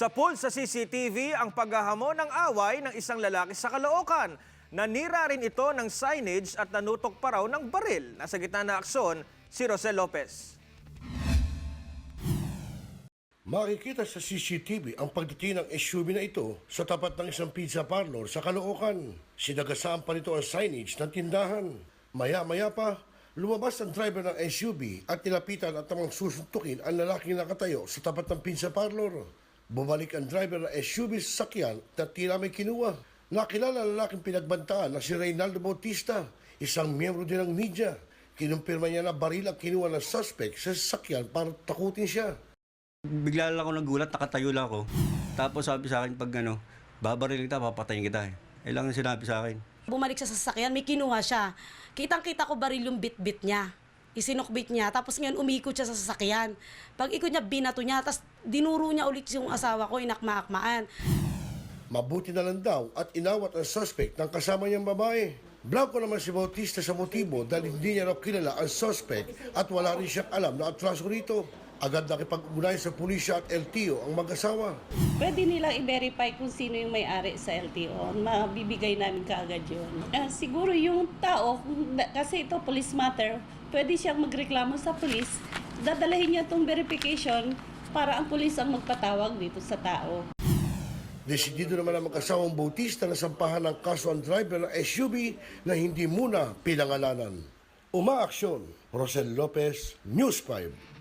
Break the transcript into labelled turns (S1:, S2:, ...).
S1: Sapul sa CCTV ang paghahamon ng away ng isang lalaki sa Caloocan. Nanira rin ito ng signage at nanutok pa raw ng baril. Nasa gitna na aksyon, si Rosel Lopez.
S2: Makikita sa CCTV ang pagdating ng SUV na ito sa tapat ng isang pizza parlor sa Caloocan. Sinagasaan pa nito ang signage ng tindahan. Maya-maya pa, lumabas ang driver ng SUV at nilapitan at tamang susuntukin ang lalaking nakatayo sa tapat ng pizza parlor. Bumalik ang driver ng SUV sa sakyan na tila may kinuha. Nakilala ang lalaking pinagbantaan na si Reynaldo Bautista, isang miyembro din ng media. Kinumpirma niya na baril ang kinuha ng suspect sa sasakyan para takutin siya.
S3: Bigla lang ako nagulat, nakatayo lang ako. Tapos sabi sa akin, pag babarilin kita, papatayin kita eh. Lang sinabi sa akin.
S4: Bumalik siya sa sasakyan, may kinuha siya. Kitang-kita ko baril yung bit-bit niya. Isinukbit niya, tapos ngayon umikot siya sa sasakyan. Pag ikot niya, binato niya, tapos dinuro niya ulit yung asawa ko, inakma-akmaan.
S2: Mabuti na lang daw at inawat ang suspect ng kasama niyang babae. Blanco naman si Bautista sa motibo dahil hindi niya raw kilala ang suspect at wala rin siyang alam na atraso rito. Agad nakipag-ugnayan sa pulisya at LTO ang mag-asawa.
S5: Pwede nilang i-verify kung sino yung may-ari sa LTO. Mabibigay namin kaagad yun. Siguro yung tao, kasi ito police matter, pwede siyang magreklamo sa police. Dadalahin niya itong verification para ang police ang magpatawag dito sa tao.
S2: Desidido naman ang mag-asawang Bautista na sampahan ng kaso ang driver ng SUV na hindi muna pinangalanan. Umaaksyon, Rosel Lopez, News 5.